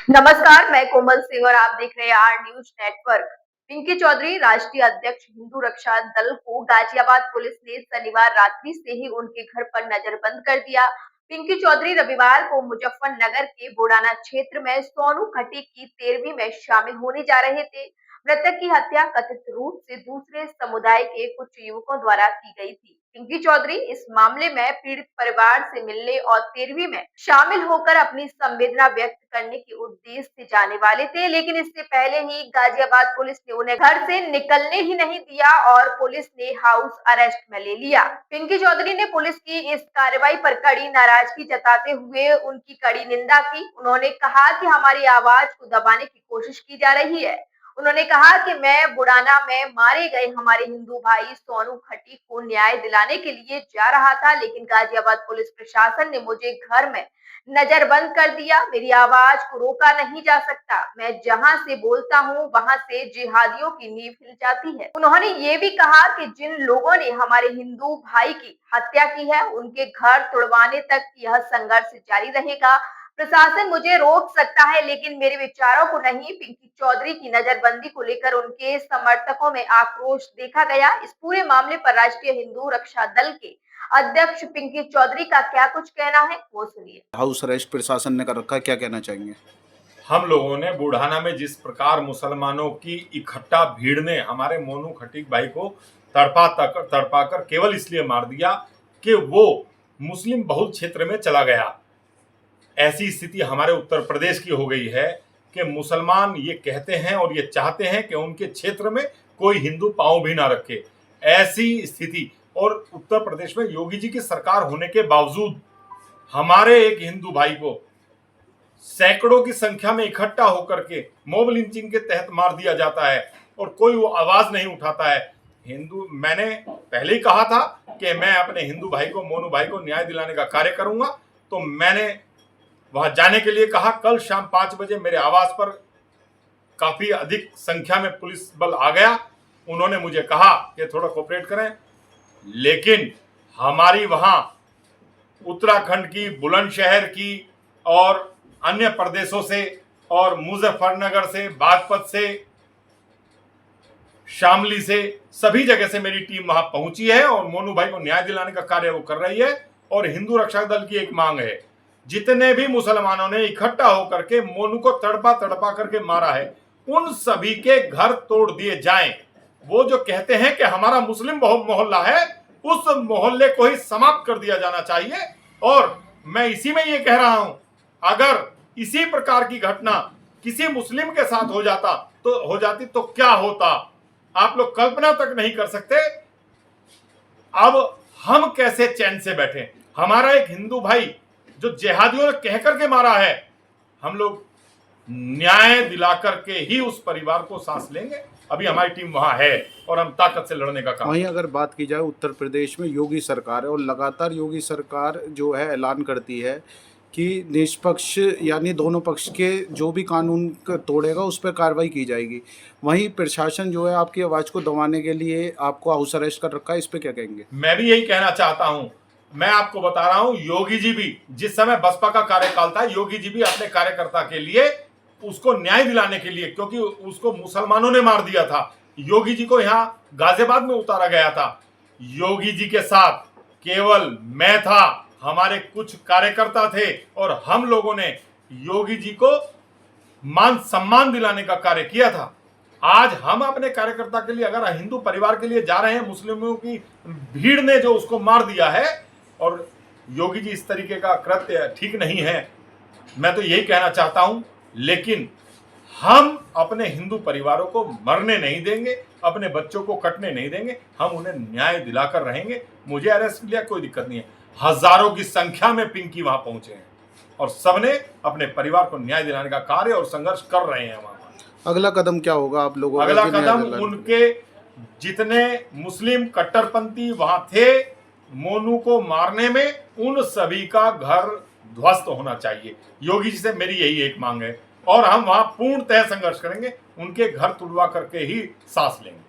नमस्कार, मैं कोमल सिंह और आप देख रहे हैं R news network. Pinky Chaudhary राष्ट्रीय अध्यक्ष हिंदू रक्षा दल को गाजियाबाद पुलिस ने शनिवार रात्रि से ही उनके घर पर नजरबंद कर दिया। पिंकी चौधरी रविवार को मुजफ्फरनगर के बुड़ाना क्षेत्र में सोनू खटी की 13वीं में शामिल होने जा रहे थे। मृतक की हत्या कथित रूप से दूसरे समुदाय के कुछ युवकों द्वारा की गई थी। पिंकी चौधरी इस मामले में पीड़ित परिवार से मिलने और 13वीं में शामिल होकर अपनी संवेदना व्यक्त करने के उद्देश्य से जाने वाले थे, लेकिन इससे पहले ही गाजियाबाद पुलिस ने उन्हें घर से निकलने ही नहीं दिया और पुलिस ने हाउस अरेस्ट में ले लिया। पिंकी चौधरी ने पुलिस की इस कार्रवाई पर कड़ी नाराजगी जताते हुए उनकी कड़ी निंदा की। उन्होंने कहा कि हमारी आवाज को दबाने की कोशिश की जा रही है। उन्होंने कहा कि मैं बुड़ाना में मारे गए हमारे हिंदू भाई सोनू खटी को न्याय दिलाने के लिए जा रहा था, लेकिन गाजियाबाद पुलिस प्रशासन ने मुझे घर में नजरबंद कर दिया। मेरी आवाज को रोका नहीं जा सकता। मैं जहां से बोलता हूं वहां से जिहादियों की नींव हिल जाती है। उन्होंने ये भी कहा कि जिन लोगों ने हमारे हिंदू भाई की हत्या की है उनके घर तुड़वाने तक यह संघर्ष जारी रहेगा। प्रशासन मुझे रोक सकता है लेकिन मेरे विचारों को नहीं। पिंकी चौधरी की नजरबंदी को लेकर उनके समर्थकों में आक्रोश देखा गया। इस पूरे मामले पर राष्ट्रीय हिंदू रक्षा दल के अध्यक्ष पिंकी चौधरी का क्या कुछ कहना है वो सुनिए। हाउस अरेस्ट प्रशासन ने कर रखा है, क्या कहना चाहेंगे? हम लोगों ने बुढ़ाना में जिस प्रकार मुसलमानों की इकट्ठा भीड़ ने हमारे मोनू खटीक भाई को तड़पा कर केवल इसलिए मार दिया कि वो मुस्लिम बहुल क्षेत्र में चला गया। ऐसी स्थिति हमारे उत्तर प्रदेश की हो गई है कि मुसलमान ये कहते हैं और ये चाहते हैं कि उनके क्षेत्र में कोई हिंदू पांव भी ना रखे। ऐसी स्थिति, और उत्तर प्रदेश में योगी जी की सरकार होने के बावजूद हमारे एक हिंदू भाई को सैकड़ों की संख्या में इकट्ठा होकर के मॉब लिंचिंग के तहत मार दिया जाता है और कोई वो आवाज नहीं उठाता है। मैंने पहले ही कहा था कि मैं अपने हिंदू भाई को, मोनू भाई को न्याय दिलाने का कार्य करूंगा, तो मैंने वहां जाने के लिए कहा। कल शाम 5 बजे मेरे आवास पर काफी अधिक संख्या में पुलिस बल आ गया। उन्होंने मुझे कहा कि थोड़ा कोऑपरेट करें, लेकिन हमारी वहां उत्तराखंड की, बुलंदशहर की और अन्य प्रदेशों से और मुजफ्फरनगर से, बागपत से, शामली से, सभी जगह से मेरी टीम वहां पहुंची है और मोनू भाई को न्याय दिलाने का कार्य वो कर रही है। और हिंदू रक्षा दल की एक मांग है, जितने भी मुसलमानों ने इकट्ठा होकर के मोनू को तड़पा करके मारा है, उन सभी के घर तोड़ दिए जाएं। वो जो कहते हैं कि हमारा मुस्लिम मोहल्ला है, उस मोहल्ले को ही समाप्त कर दिया जाना चाहिए। और मैं इसी में ये कह रहा हूं, अगर इसी प्रकार की घटना किसी मुस्लिम के साथ हो जाती तो क्या होता, आप लोग कल्पना तक नहीं कर सकते। अब हम कैसे चैन से बैठे? हमारा एक हिंदू भाई जो जिहादियों ने कह करके मारा है, हम लोग न्याय दिला करके ही उस परिवार को सांस लेंगे। अभी हमारी टीम वहां है और हम ताकत से लड़ने का काम। वहीं अगर बात की जाए, उत्तर प्रदेश में योगी सरकार है और लगातार योगी सरकार जो है ऐलान करती है कि निष्पक्ष यानी दोनों पक्ष के जो भी कानून तोड़ेगा उस पर कार्रवाई की जाएगी। वहीं प्रशासन जो है आपकी आवाज़ को दबाने के लिए आपको हाउस अरेस्ट कर रखा है, इस पर क्या कहेंगे? मैं भी यही कहना चाहता हूं। मैं आपको बता रहा हूं, योगी जी भी जिस समय बसपा का कार्यकाल था, योगी जी भी अपने कार्यकर्ता के लिए, उसको न्याय दिलाने के लिए, क्योंकि उसको मुसलमानों ने मार दिया था, योगी जी को यहां गाजियाबाद में उतारा गया था। योगी जी के साथ केवल मैं था, हमारे कुछ कार्यकर्ता थे और हम लोगों ने योगी जी को मान सम्मान दिलाने का कार्य किया था। आज हम अपने कार्यकर्ता के लिए, अगर हिंदू परिवार के लिए जा रहे हैं, मुस्लिमों की भीड़ ने जो उसको मार दिया है, और योगी जी इस तरीके का कृत्य ठीक नहीं है, मैं तो यही कहना चाहता हूं। लेकिन हम अपने हिंदू परिवारों को मरने नहीं देंगे, अपने बच्चों को कटने नहीं देंगे, हम उन्हें न्याय दिलाकर रहेंगे। मुझे अरेस्ट किया, कोई दिक्कत नहीं है। हजारों की संख्या में पिंकी वहां पहुंचे हैं और सबने अपने परिवार को न्याय दिलाने का कार्य और संघर्ष कर रहे हैं वहां। अगला कदम क्या होगा आप लोगों का? अगला कदम, उनके जितने मुस्लिम कट्टरपंथी वहां थे मोनू को मारने में, उन सभी का घर ध्वस्त होना चाहिए। योगी जी से मेरी यही एक मांग है और हम वहां पूर्णतः संघर्ष करेंगे, उनके घर तुड़वा करके ही सांस लेंगे।